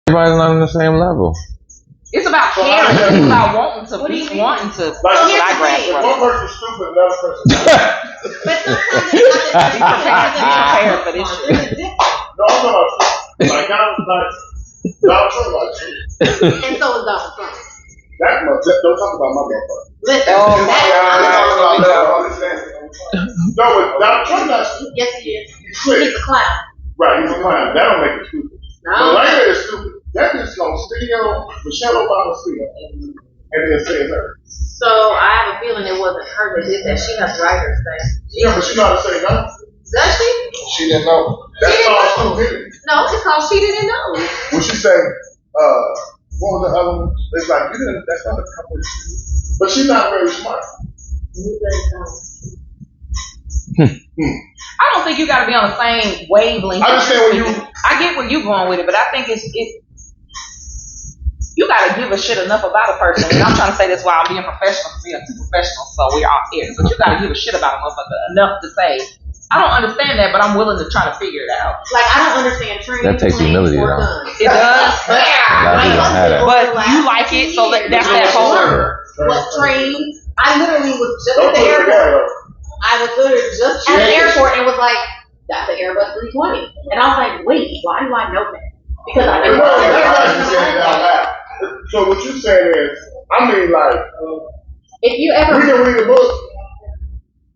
Everybody's not on the same level. It's about caring. It's about wanting to be, wanting to. Like, So I grasp if one person's stupid, another person's But sometimes it's not prepared for this shit. No, I'm not. Like, Donald Trump likes stupid. And so is Donald Trump. Don't talk about my motherfucker. Listen, No, but Donald Trump not stupid. yes, he is. He's slick. He's a clown. Right, he's a clown. That don't make him stupid. No. Melania is stupid. That bitch gonna steal Michelle Obama's steal and then say it's her. So I have a feeling it wasn't her that did that. She has writer's thing. Yeah, but she know how to say no. Does she? She didn't know. That's all stupidity. No, it's called she didn't know. When she say, what was the other one? It's like, you didn't, that's not a couple. But she's not very smart. I don't think you got to be on the same wavelength. I understand where you. I get where you're going with it, but I think it's you got to give a shit enough about a person. And I'm trying to say this while I'm being professional, because we are two professionals, so we're all here. But you got to give a shit about a motherfucker enough to say, I don't understand that, but I'm willing to try to figure it out. Like, I don't understand training. That takes humility, though. It does. A lot of people don't have that. But you like it, so that's that whole. What trains? I literally was just at the airport. I was literally just at the airport and was like, that's an Airbus 320. And I was like, wait, why do I know that? Because I've been working. So what you saying is, I mean, like, if you ever we can read a book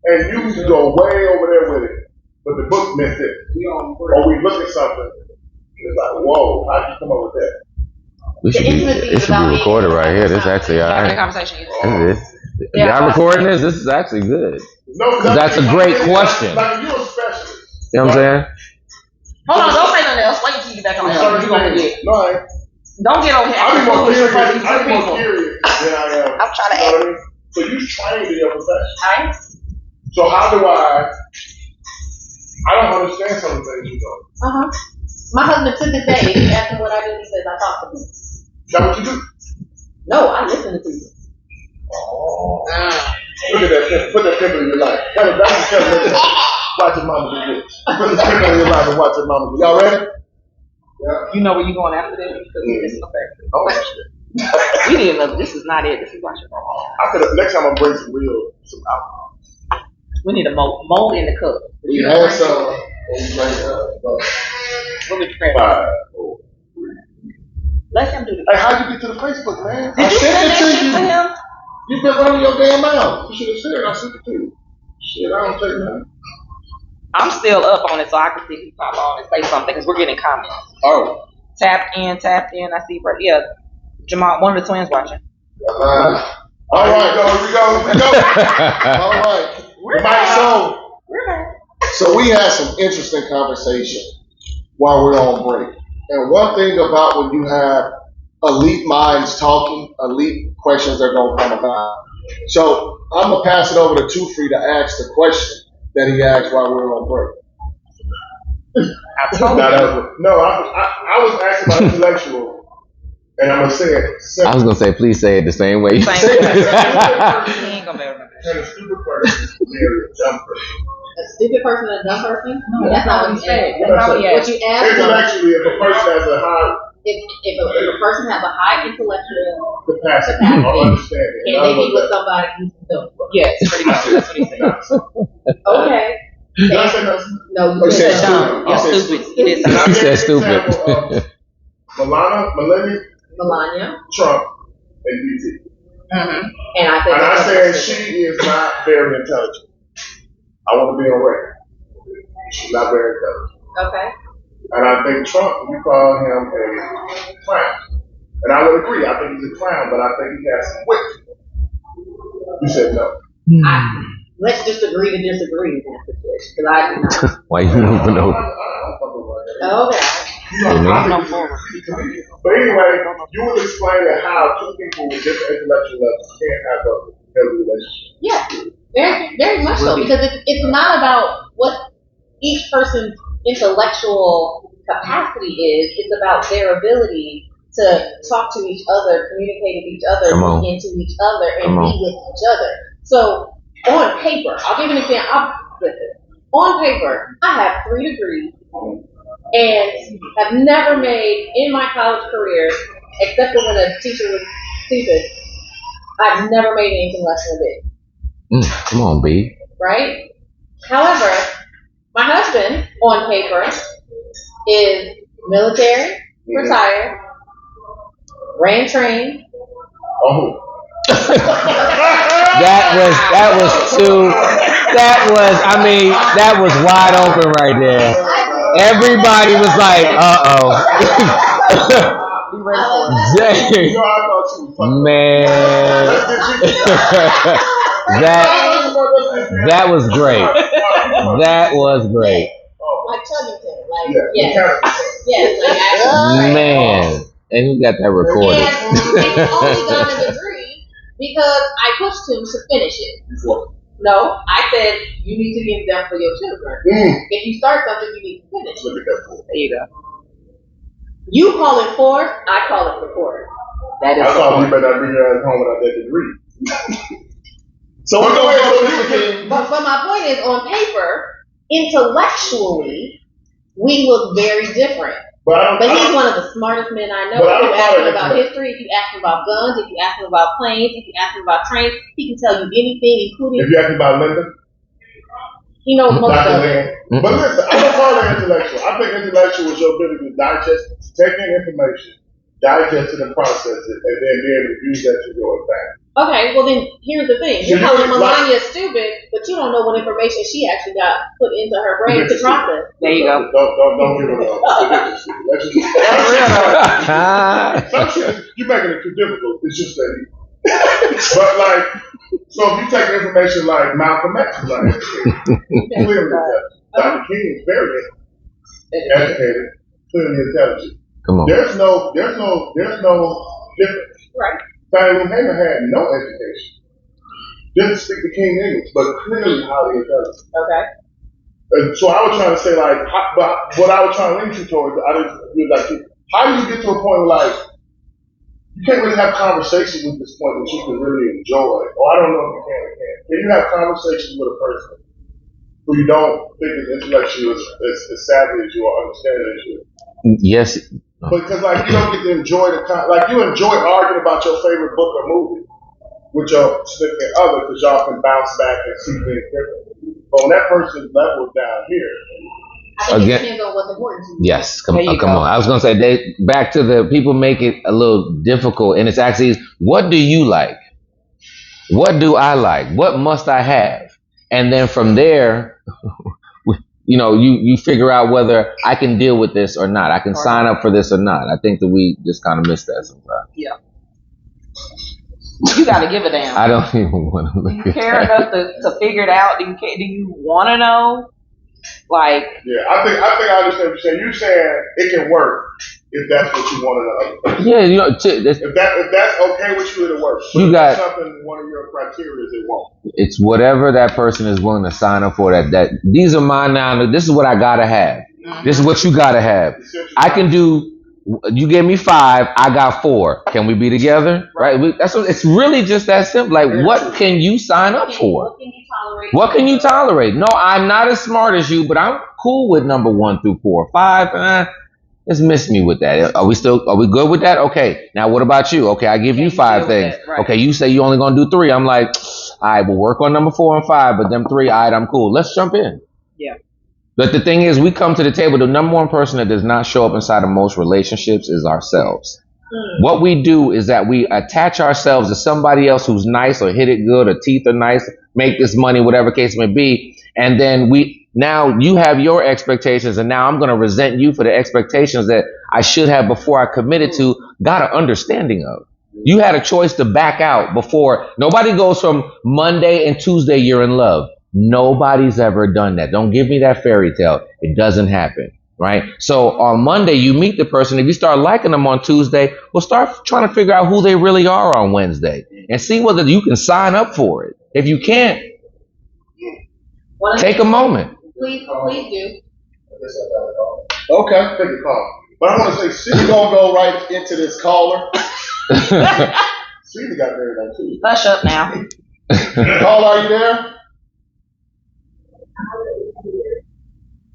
and you can go way over there with it, but the book missed it. Or we look at something, and it's like, whoa, how did you come up with that? It should be recorded right here. This is actually all right. Conversation. This is. Y'all recording this? This is actually good. No, that's a great question. Like, you're a specialist. You know what I'm saying? Hold on, don't say nothing else. Wait until you get back on the show. You're going to get. No, I ain't. Don't get over here. I'm more curious than I am. I'm trying to you know what I mean? So you trained in your profession. Right? So how do I don't understand some of the things you know. My husband to this day, if you ask him what I do, he says I talk to him. Is that what you do? No, I listen to people. Oh. Look at that. Put that pimple in your life. That's watch your mama do this. Put the pimple in your life and watch your mama do. Y'all ready? Yeah. You know where you're going after this? Because Oh, we need another. This is not it. This is watch your mama. I could have. Next time I'm bring some alcohol. We need a mold in the cup. We have some. What we prepare? 5, 4, 3. Let him do it. Hey, how'd you get to the Facebook, man? Did you send that shit to him? You've been running your damn mouth. You should have said it. I sent it to you. Shit, I don't take nothing. I'm still up on it, so I can see if you pop on and say something, because we're getting comments. Oh. Tapped in. I see, yeah. Jamal, one of the twins watching. All right, here we go. All right. We're back. So we had some interesting conversation while we're on break. And one thing about when you have elite minds talking, elite questions are going to come about. So I'm going to pass it over to Two Free to ask the question that he asked while we were on break. I was asking about intellectual, and I'm going to say it simple. I was going to say, please say it the same way you say it. He ain't going to be able to. Can a stupid person marry a dumb person? A stupid person and a dumb person? No, that's not what you said. That's not what you asked. What you asked intellectually, if a person has a high if a person has a high intellectual capacity, I'll understand it. Can they be with somebody who's dumb? Yes, pretty much. That's what he said. Okay. Did I say no? No, you said dumb. dumb. Yeah, stupid. It is. He said stupid. Melania, Trump, and BT. Mm-hmm. And I said she is not very intelligent. I want to be on record. She's not very intelligent. Okay. And I think Trump, you call him a clown. And I would agree. I think he's a clown, but I think he has some wit. You said no. Let's just agree to disagree in that situation, because I do not. Why you moving over? Okay. But anyway, you would explain that how two people with different intellectual levels can't have a healthy relationship. Yeah, very, very much so, because it's not about what each person's intellectual capacity is. It's about their ability to talk to each other, communicate with each other, look into each other, and be with each other. So on paper, I'll give you an example. On paper, I have 3 degrees. and have never made in my college career, except for when a teacher was stupid, I've never made anything less than a bit. Come on, B. Right? However, my husband, on paper, is military, retired, ran train. Oh. That was wide open right there. Everybody was like, man. That was great. That was great. Like Chuggington, yes, man. And he got that recorded. And he only got a degree because I pushed him to finish it. No, I said you need to give them for your children. If you start something, you need to finish it. There you go. You call it force, I call it support. That is. I thought we better not bring your ass home without that degree. So we're going. But my point is, on paper, intellectually, we look very different. But he's one of the smartest men I know. If you ask him about history, if you ask him about guns, if you ask him about planes, if you ask him about trains, he can tell you anything, including. If you ask him about Linda, he knows most of it. But listen, I don't call it intellectual. I think intellectual is your ability to digest, take in information, digest it and process it, and then be able to use that to your advantage. Okay, well then here's the thing. You're calling Melania stupid, but you don't know what information she actually got put into her brain to process. There you go. Don't give it up. That's real. Some shit, you're making it too difficult. It's just that. But like, so if you take information like Malcolm X, like clearly Dr. King is very educated, clearly intelligent. Come on. There's no difference. Right. Fannie Lou Hamer had no education. Didn't speak the King English, but clearly highly intelligent. Okay. And so I was trying to say, like, but what I was trying to lean you towards, I didn't really like it. How do you get to a point where, like, you can't really have conversations with this point that you can really enjoy? Or I don't know if you can or can't. Can you have conversations with a person who you don't think is intellectually as savvy as you or understanding as you? Yes. Because like you don't get to enjoy like you enjoy arguing about your favorite book or movie with your significant other because y'all can bounce back and see things differently. But on that person's level down here, I think it depends on what's important to you. Yes, come on. I was gonna say back to the people make it a little difficult, and it's actually what do you like? What do I like? What must I have? And then from there. You figure out whether I can deal with this or not. I can sign up for this or not. I think that we just kind of miss that sometimes. Yeah. You got to give a damn. I don't even want to look at that. Do you care enough to figure it out? Do you want to know? Like. Yeah, I think I understand what you're saying. You're saying it can work if that's what you want to know. Yeah, if that's okay with you, it'll work. But you got something. One of your criteria is it won't. It's whatever that person is willing to sign up for. That these are mine now. This is what I gotta have. Mm-hmm. This is what you gotta have. I can do. You gave me 5. I got 4. Can we be together? Right? It's really just that simple. Like, what can you sign up for? What can you tolerate? What can you tolerate? No, I'm not as smart as you, but I'm cool with number 1 through 4. 5. Just miss me with that. Are we good with that? Okay. Now what about you? Okay, I give you 5 things. Right. Okay, you say you only gonna do 3. I'm like, all right, we'll work on number 4 and 5, but them 3, all right, I'm cool. Let's jump in. Yeah. But the thing is, we come to the table. The number one person that does not show up inside of most relationships is ourselves. What we do is that we attach ourselves to somebody else who's nice or hit it good or teeth are nice, make this money, whatever case may be, and then now you have your expectations, and now I'm going to resent you for the expectations that I should have before I committed to, got an understanding of. You had a choice to back out before. Nobody goes from Monday and Tuesday you're in love. Nobody's ever done that. Don't give me that fairy tale. It doesn't happen, right? So on Monday you meet the person. If you start liking them on Tuesday, we'll start trying to figure out who they really are on Wednesday and see whether you can sign up for it. If you can't, take a moment. Please do. Okay, take a call. But I want to say, we're going to go right into this caller. Celia got married on Tuesday. Hush up now. Caller, are you there?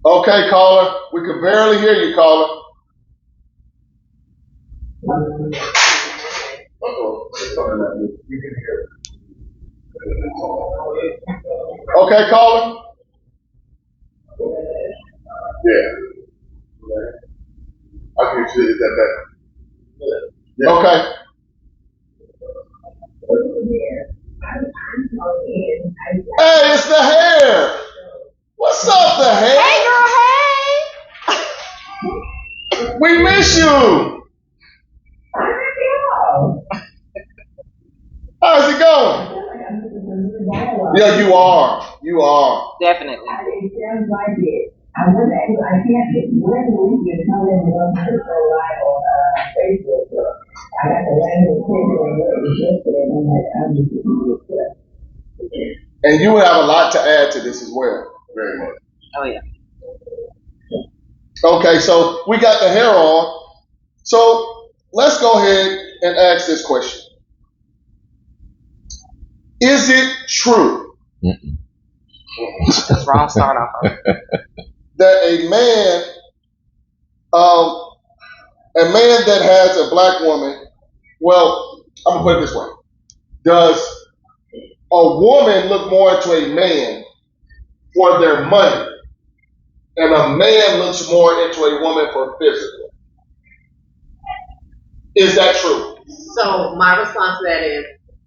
Okay, caller. We can barely hear you, caller. Okay, caller. Yeah. I can see it that better. Yeah. Okay. Hey, it's the hair. What's up, the hair? Hey, girl, hey. We miss you. How's it going? Yeah, you are. You are. Definitely. I can't get when we get coming on Facebook. I got the language yesterday, and I'm like, I'm just And you have a lot to add to this as well. Very much. Oh, yeah. Okay, so we got the hair on. So let's go ahead and ask this question. Is it true That's wrong start off of. that a man that has a black woman, well, I'm gonna put it this way. Does a woman look more into a man for their money, and a man looks more into a woman for physical? Is that true? So my response to that is,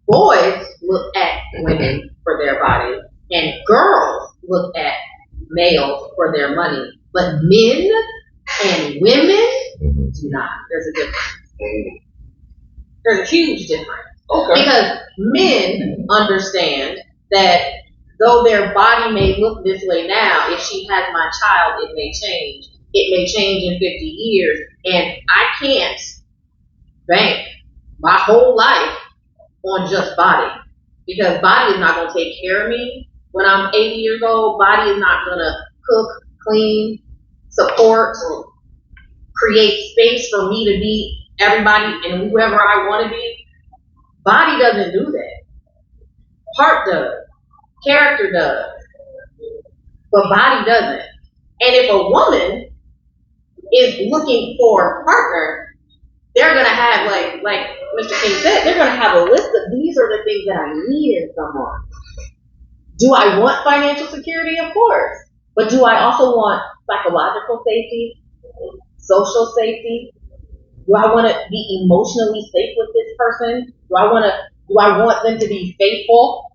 boys look at women for their body, and girls look at males for their money. But men and women do not. There's a difference. There's a huge difference. Okay. Because men understand that though their body may look this way now, if she has my child, it may change. It may change in 50 years. And I can't bank my whole life on just body. Because body is not going to take care of me when I'm 80 years old. Body is not going to cook, clean, support, create space for me to be everybody and whoever I want to be. Body doesn't do that. Heart does. Character does. But body doesn't. And if a woman is looking for a partner, they're going to have, like Mr. King said, they're going to have a list of these are the things that I need in someone. Do I want financial security? Of course. But do I also want psychological safety, social safety? Do I want to be emotionally safe with this person? Do I want them to be faithful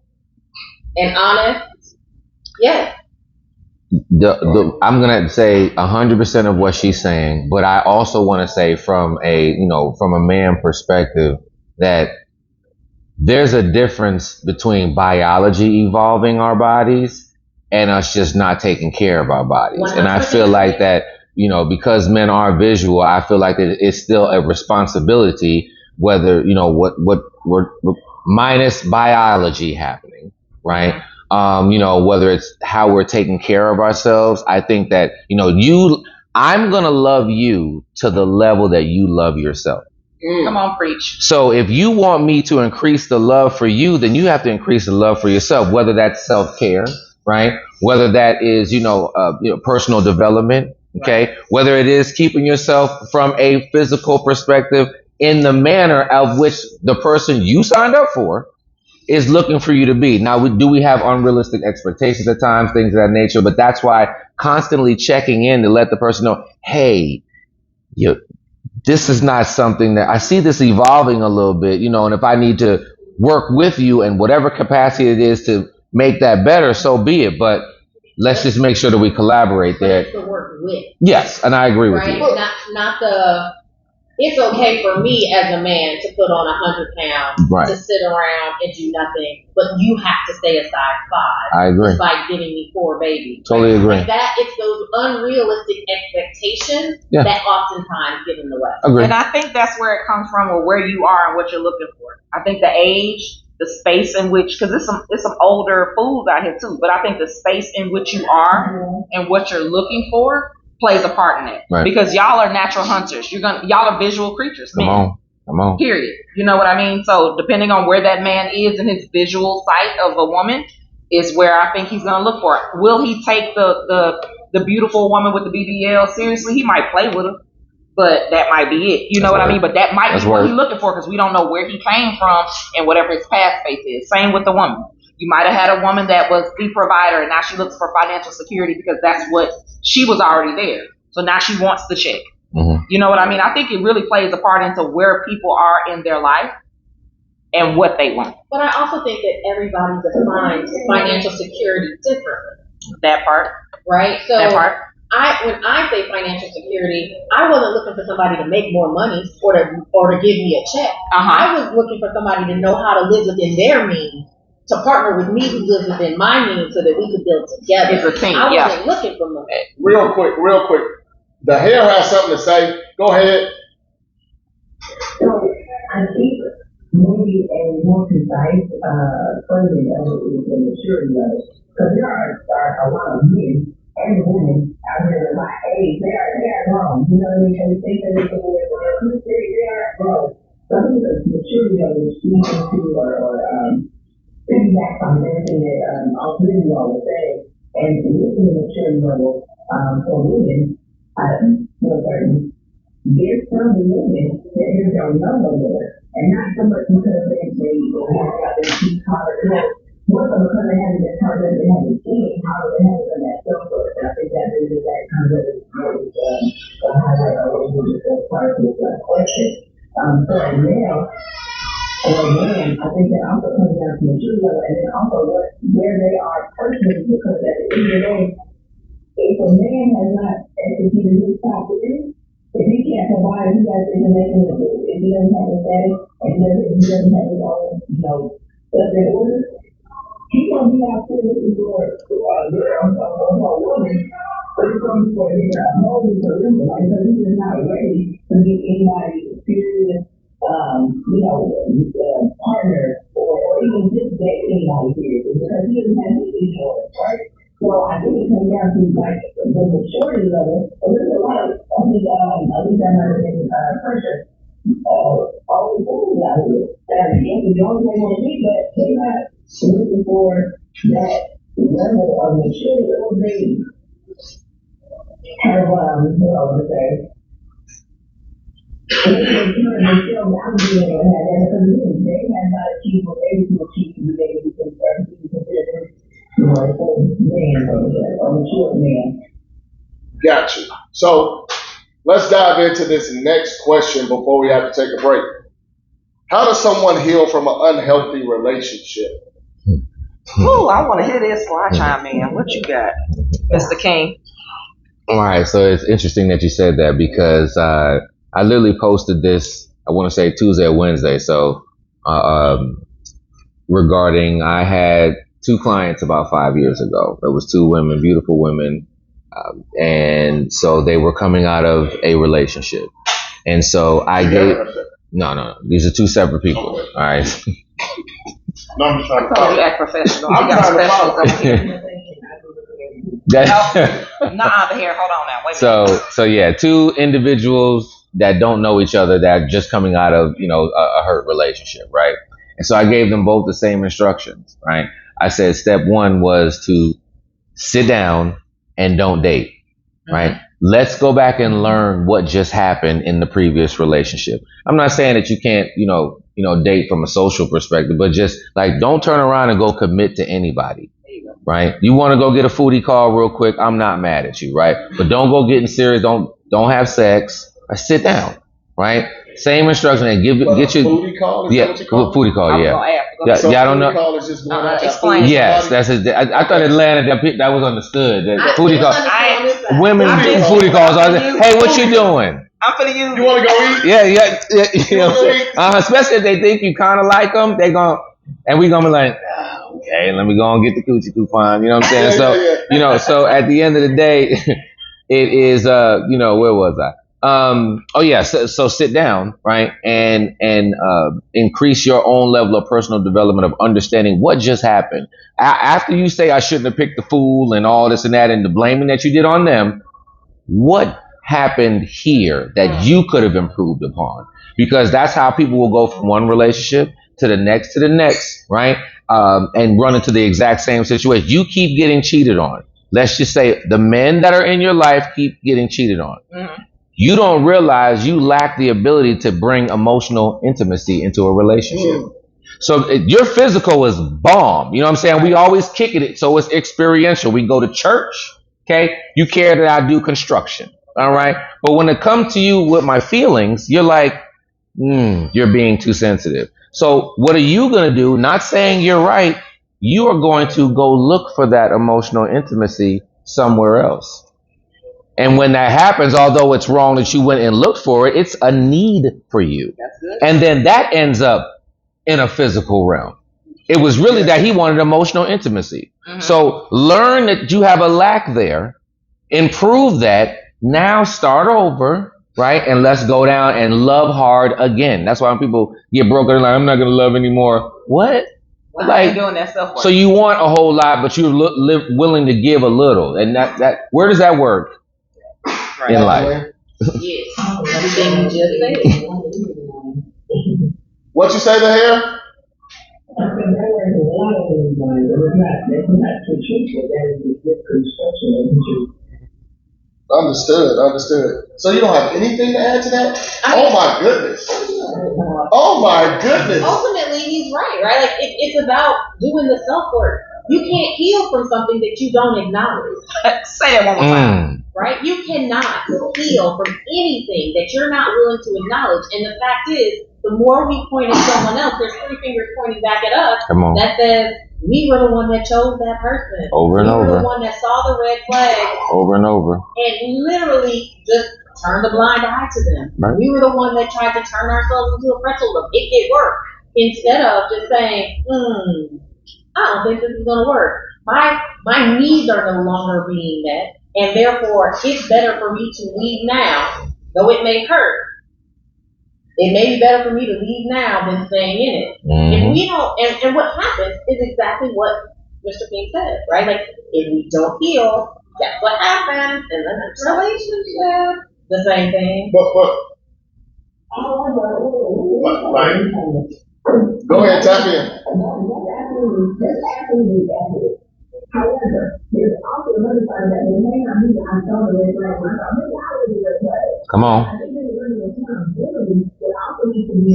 and honest? Yes. I'm gonna say 100% of what she's saying, but I also want to say from a man perspective that there's a difference between biology evolving our bodies and us just not taking care of our bodies. 100%. And I feel like that, because men are visual, I feel like that it's still a responsibility, whether, what minus biology happening, right? Whether it's how we're taking care of ourselves. I think that, I'm going to love you to the level that you love yourself. Come on, preach. So if you want me to increase the love for you, then you have to increase the love for yourself, whether that's self-care, right? Whether that is, personal development, okay? Right. Whether it is keeping yourself from a physical perspective in the manner of which the person you signed up for is looking for you to be. Now, do we have unrealistic expectations at times, things of that nature? But that's why constantly checking in to let the person know, hey, this is not something that I see this evolving a little bit, and if I need to work with you in whatever capacity it is to make that better, so be it. But let's just make sure that we collaborate there. To work with. Yes, and I agree with you. Not the. It's okay for me as a man to put on 100 pounds, right, to sit around and do nothing, but you have to stay a size 5. I agree. Despite giving me 4 babies. Totally agree. Like that, it's those unrealistic expectations that oftentimes get in the way. Agree. And I think that's where it comes from, or where you are and what you're looking for. I think the age, the space in which, because there's some older fools out here too, but I think the space in which you are and what you're looking for plays a part in it. Right. Because y'all are natural hunters. Y'all are visual creatures. Come on. Period. You know what I mean? So depending on where that man is in his visual sight of a woman is where I think he's gonna look for it. Will he take the the beautiful woman with the BBL seriously, he might play with her, but that might be it. You know what I mean? But that might be what he's looking for because we don't know where he came from and whatever his past space is. Same with the woman. You might have had a woman that was the provider and now she looks for financial security because that's what she was already there. So now she wants the check. Mm-hmm. You know what I mean? I think it really plays a part into where people are in their life and what they want. But I also think that everybody defines financial security differently. That part. Right? So that part. When I say financial security, I wasn't looking for somebody to make more money or to give me a check. I was looking for somebody to know how to live within their means, to partner with me who lives within my means so that we could build together. It's a team, I wasn't looking for money. Real quick. The hair has something to say. Go ahead. So I think maybe a more concise phrasing of it is the maturity level. Because there are a lot of men and women out here at my age, they are grown. You know what I mean? They think that they can live forever. They are grown. So I think the maturity level is speaking to or piggyback on everything that all three of y'all were saying. And looking at the maturity level for women, there's some women that just don't know no better. And not so much because they have got their teeth covered. More so because they haven't been taught that they haven't seen how they haven't done that self-work. And I think that really that kind of highlight or just part of this question. So a male or a man, I think that also comes down to maturity level and then also where they are personally, because at the end of the day, if a man has not executed his top three, if he can't provide, he has to make it. If he doesn't have his daddy, and he doesn't have his own, stuff in order, he's gonna be out there looking for a girl or a woman, but he's gonna be for a holy surrender, like because he's just not ready to get anybody serious, partner or even just date anybody serious because he doesn't have any insurance, right? So I think it comes down to like the maturity level. But there's a lot of, I think, at least I heard in pressure. All the fools out here that the only thing want to be, but they're not looking for that level of maturity. Or they have, what I would say, they still valuing it and that because they have not achieved what they were achieved to be able to consider man. Got you. So let's dive into this next question before we have to take a break. How does someone heal from an unhealthy relationship? Ooh, I want to hear this before I chime in. What you got, Mr. King? All right, so it's interesting that you said that because I literally posted this, I want to say Tuesday or Wednesday. So regarding, I had 2 clients about 5 years ago. It was 2 women, beautiful women. And so they were coming out of a relationship. And so I gave, no, these are 2 separate people. All right. No, I'm just trying to follow. You act professional. I'm trying to follow. Nah, here, hold on now. Wait a minute. So yeah, 2 individuals that don't know each other that are just coming out of, a hurt relationship, right? And so I gave them both the same instructions, right? I said step 1 was to sit down and don't date, right? Mm-hmm. Let's go back and learn what just happened in the previous relationship. I'm not saying that you can't, date from a social perspective, but just like don't turn around and go commit to anybody, right? You want to go get a foodie call real quick? I'm not mad at you, right? But don't go getting serious. Don't have sex. Sit down, right? Same instruction and get your foodie call. Foodie call. Yeah. So I don't know. Call is just going out explain. Yes, that's it. I thought Atlanta that was understood. That foodie call. Women foodie calls. Hey, what you doing? I'm finna use. You want to go eat? Yeah. You know what I'm saying? Especially if they think you kind of like them, they and we gonna be like, okay, let me go and get the coochie coupon. You know what I'm saying? Yeah. So at the end of the day, it is where was I? So sit down, right, and increase your own level of personal development of understanding what just happened. After you say I shouldn't have picked the fool and all this and that and the blaming that you did on them, what happened here that you could have improved upon? Because that's how people will go from one relationship to the next, right, and run into the exact same situation. You keep getting cheated on. let's just say the men that are in your life keep getting cheated on. Mm-hmm. You don't realize you lack the ability to bring emotional intimacy into a relationship. So your physical is bomb. You know what I'm saying? We always kick it. So it's experiential. We go to church. Okay. You care that I do construction. All right. But when it comes to you with my feelings, you're like, you're being too sensitive. So what are you going to do? Not saying you're right. You are going to go look for that emotional intimacy somewhere else. And when that happens, although it's wrong that you went and looked for it, it's a need for you. That's good. And then that ends up in a physical realm. It was really that he wanted emotional intimacy. Mm-hmm. So learn that you have a lack there, improve that, now start over, right? And let's go down and love hard again. That's why when people get broken, they're like, I'm not going to love anymore. What? Well, like doing that stuff. So you want a whole lot, but you're willing to give a little. And that where does that work in life? Yes. Everything you just said. What you say to hair? Understood. So you don't have anything to add to that? Oh my goodness. Ultimately, he's right? Like, it's about doing the self-work. You can't heal from something that you don't acknowledge. Say it one more time. Right? You cannot heal from anything that you're not willing to acknowledge. And the fact is, the more we point at someone else, there's 3 fingers pointing back at us. That says, we were the one that chose that person. Over and over. We were the one that saw the red flag. Over and over. And literally just turned a blind eye to them. Right. We were the one that tried to turn ourselves into a pretzel loaf. It worked. Instead of just saying, I don't think this is going to work. My needs are no longer being met. And therefore, it's better for me to leave now, though it may hurt. It may be better for me to leave now than staying in it. Mm-hmm. If we don't, and what happens is exactly what Mr. King said, right? Like, if we don't heal, that's what happens in the next relationship. The same thing. Go ahead, tap in. However, there's also another side of that. It may not be that I saw the red flag. I thought, maybe I was the red flag. Come on. I think there's really accountability, but also needs to be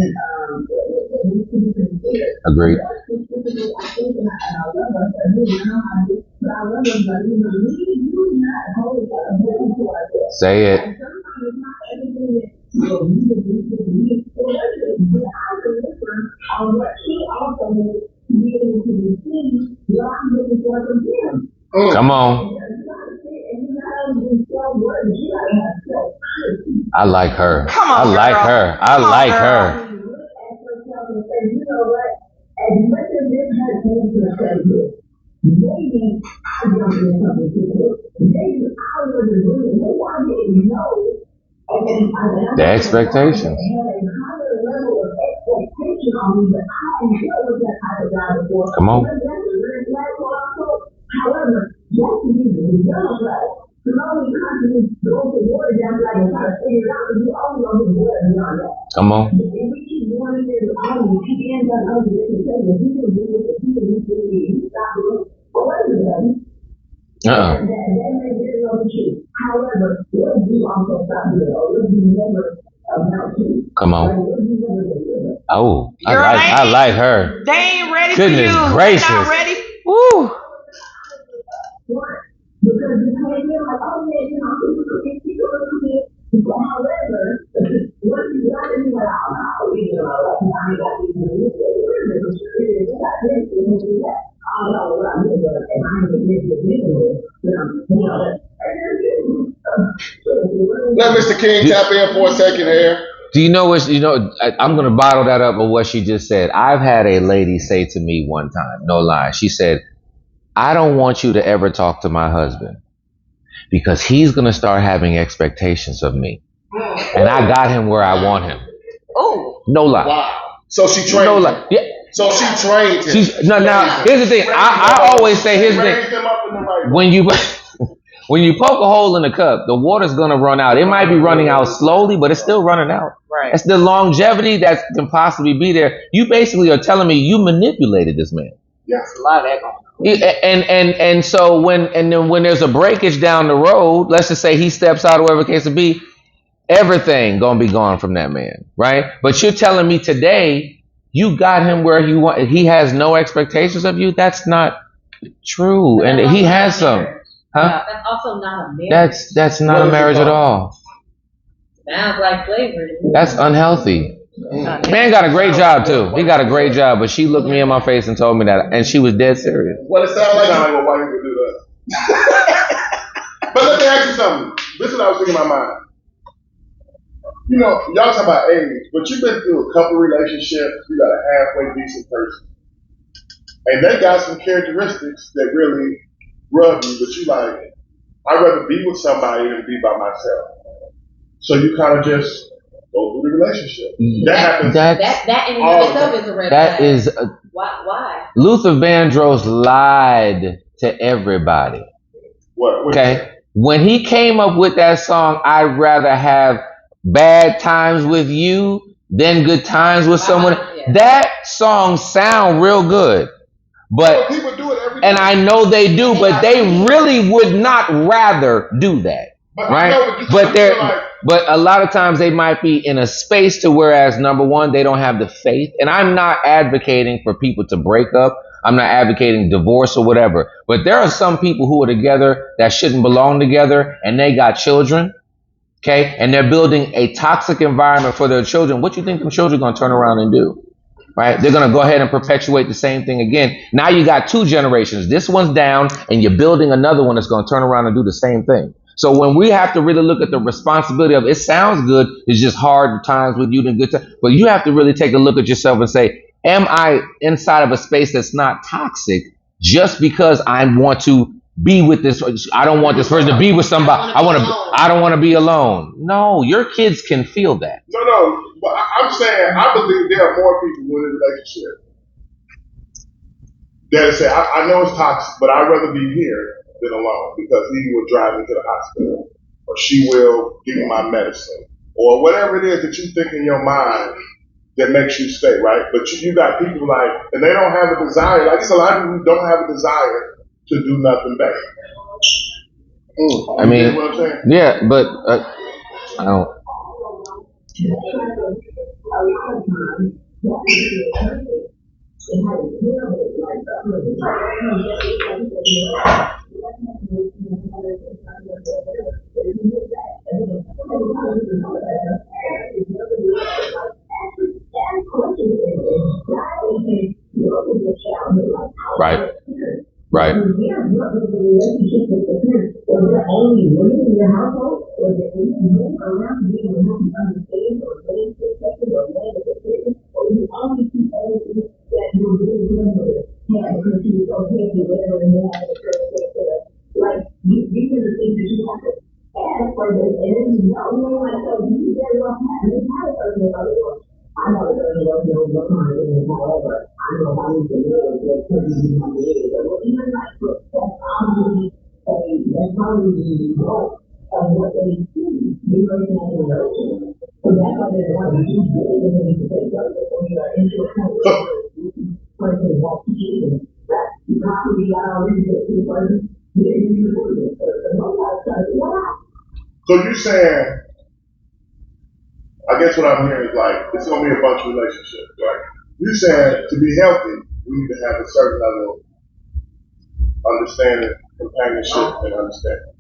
considered. Agreed. I think, and I love us, I really know how to, but I love us, but we do not hold accountability to ourselves. Say it. And sometimes it's not everything that you need to be. But I can listen on what she also needs to be able to receive what I'm looking for from him. Come on. I like her. Come on, I like girl. her. I like her. Maybe I jumped in something too quick. Maybe I wasn't really, maybe I didn't know. The expectations. Come on. However, just to be the young right, to only constantly go to water down like and try to figure it out, you always gonna be good beyond that. Come on. And we keep going in there with all these keep ends on other different things. If you can do it, if you can do it, you stop doing it. But wait a minute. That may very well be true. However, what do you also stop doing? Or what do you never amount to? Come on. Oh, I like her. They ain't ready Goodness for you. gracious. They're not ready. Woo. Because you can't be like, oh yeah, you know, however, what you got to do, like, oh, you know, like, I got to do this, I know what I'm doing, and I'm going to Let Mr. King tap in for a second here. Do you know what, I'm going to bottle that up with what she just said. I've had a lady say to me one time, no lie, she said, I don't want you to ever talk to my husband because he's going to start having expectations of me. And I got him where I want him. Oh. No lie. Wow. So she trained no him. lie. Yeah. So she trained him. Now, here's the thing. I always say, here's the thing. When you poke a hole in the cup, the water's going to run out. It might be running out slowly, but it's still running out. Right. It's the longevity that can possibly be there. You basically are telling me you manipulated this man. Yes. A lot of that going on. And so when there's a breakage down the road, let's just say he steps out or whatever the case to be, everything gonna be gone from that man, right? But you're telling me today you got him where you want. He has no expectations of you. That's not true, But and that's he also has not a some, marriage. huh? That's also not a marriage. That's not a What is it marriage at called? all. Sounds like slavery. That's unhealthy. Man got a great job too. He got a great job, but she looked me in my face and told me that, and she was dead serious. What it sound like? Sound like what white people do to us. But let me ask you something. This is what I was thinking in my mind. You know, y'all talk about age, but you've been through a couple relationships. You got a halfway decent person, and they got some characteristics that really rub you. But you like, I'd rather be with somebody than be by myself. So you kind of just go through the relationship. That happens. That in and all of the itself time. is a red That flag. is Why? Luther Vandross lied to everybody. What? Okay, when he came up with that song, I'd rather have bad times with you than good times with someone. Yeah. That song sound real good, but people do it every day. and I know they do, but they really would not rather do that. But Right? I know, But they're like, but a lot of times they might be in a space to whereas number one, they don't have the faith. And I'm not advocating for people to break up. I'm not advocating divorce or whatever. But there are some people who are together that shouldn't belong together and they got children. Okay, and they're building a toxic environment for their children. What you think them children are gonna turn around and do? Right? They're gonna go ahead and perpetuate the same thing again. Now you got two generations. This one's down, and you're building another one that's gonna turn around and do the same thing. So when we have to really look at the responsibility of it sounds good, it's just hard times with you than good times. But you have to really take a look at yourself and say, am I inside of a space that's not toxic just because I want to be with this? I don't want this person to be with somebody. I don't want to be alone. No, your kids can feel that. No, but I'm saying I believe there are more people in a relationship that say, I know it's toxic, but I'd rather be here than alone because he will drive me to the hospital or she will give me my medicine or whatever it is that you think in your mind that makes you stay, right? But you got people like, and they don't have a desire. Like, there's a lot of people who don't have a desire to do nothing bad. I mean, you know what I'm saying? yeah, but I don't. Right. Right. So you're saying, I guess what I'm hearing is like, it's going to be a bunch of relationships, right? You're saying to be healthy, we need to have a certain level of understanding, companionship, and understanding.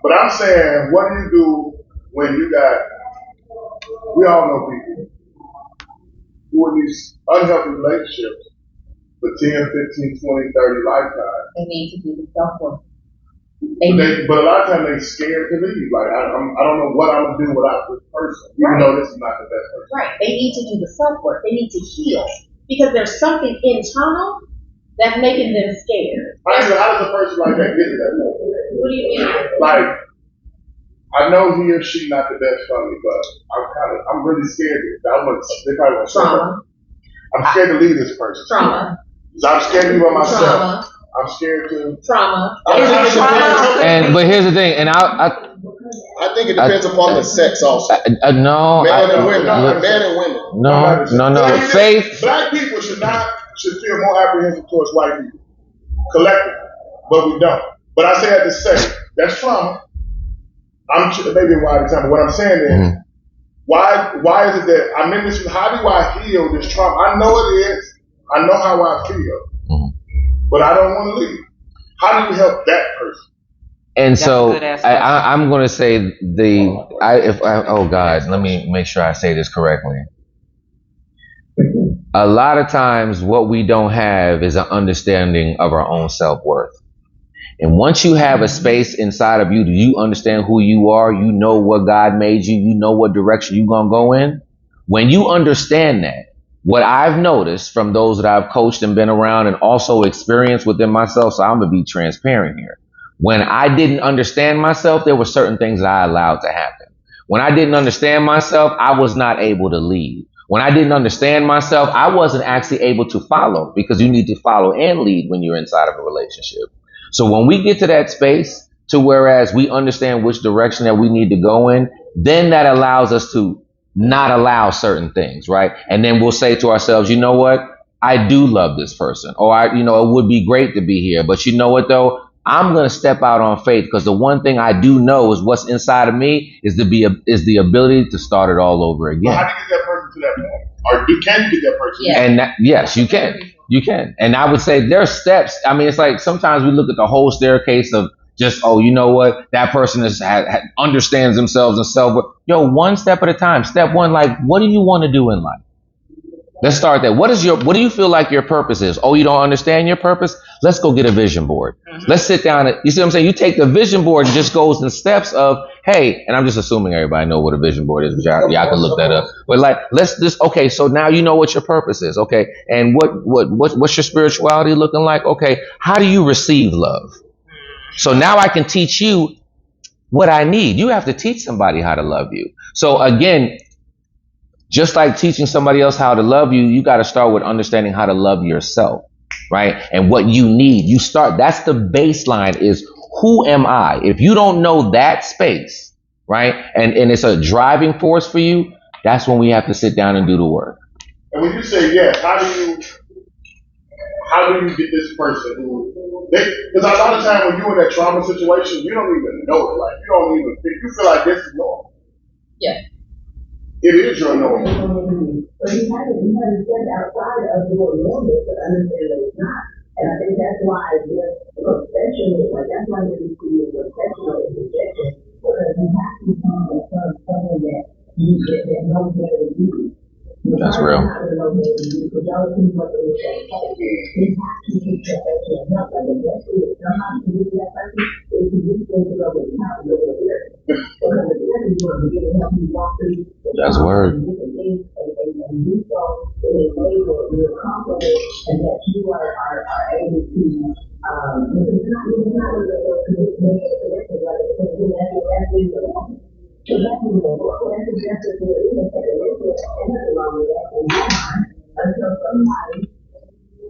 But I'm saying, what do you do when you got, we all know people who are in these unhealthy relationships for 10, 15, 20, 30 lifetimes. They need to do the self-work. But a lot of times they scared to leave. Like, I don't know what I'm going to do without this person, even though this is not the best person. Right. They need to do the self-work. They need to heal. Because there's something internal that's making them scared. How does a person like that get to that point? What do you mean? Like, I know he or she not the best for me, but I'm really scared. They probably want Trauma. I'm scared to leave this person. Trauma. So I'm scared to be by myself. Trauma. I'm scared to. Trauma. But here's the thing, and I think it depends upon the sex also. no, Men and women. Men and women. No. Faith. Black people should not should feel more apprehensive towards white people, collectively, but we don't. But I say that to say, that's trauma. Maybe a wide example. What I'm saying is, why is it that I'm in this? How do I heal this trauma? I know it is. I know how I feel, but I don't want to leave. How do you help that person? And that's so I'm going to say oh God, let me make sure I say this correctly. A lot of times what we don't have is an understanding of our own self-worth. And once you have a space inside of you, do you understand who you are? You know what God made you. You know what direction you're going to go in. When you understand that, what I've noticed from those that I've coached and been around and also experienced within myself, so I'm going to be transparent here. When I didn't understand myself, there were certain things that I allowed to happen. When I didn't understand myself, I was not able to lead. When I didn't understand myself, I wasn't actually able to follow, because you need to follow and lead when you're inside of a relationship. So when we get to that space to whereas we understand which direction that we need to go in, then that allows us to not allow certain things, right? And then we'll say to ourselves, you know what? I do love this person, or it would be great to be here. But you know what though? I'm going to step out on faith, because the one thing I do know is what's inside of me is the ability to start it all over again. Well, how do you get that person to that point? Or can you get that person? Yeah. And yes, you can. You can. And I would say there are steps. I mean, it's like sometimes we look at the whole staircase of just, you know what? That person understands themselves and self. One step at a time. Step one, like, what do you want to do in life? Let's start there. What do you feel like your purpose is? Oh, you don't understand your purpose? Let's go get a vision board. Let's sit down. You see what I'm saying? You take the vision board and just goes in steps of, hey, and I'm just assuming everybody know what a vision board is, but y'all can look that up. But like, okay, so now you know what your purpose is. Okay. And what's your spirituality looking like? Okay. How do you receive love? So now I can teach you what I need. You have to teach somebody how to love you. So again, just like teaching somebody else how to love you, you got to start with understanding how to love yourself, right? And what you need. That's the baseline, is who am I? If you don't know that space, right? And it's a driving force for you, that's when we have to sit down and do the work. And when you say yes, how do you get this person because a lot of times when you're in that trauma situation, you don't even know it. Like, you don't even think, you feel like this is normal. Yeah. It is your normal. But you haven't stepped outside of your normal to understand that it's not. And I think that's why this professional, that's why this is a professional interjection, because you have to come from someone that knows better than you. That's real. That's word.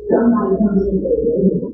Somebody comes into the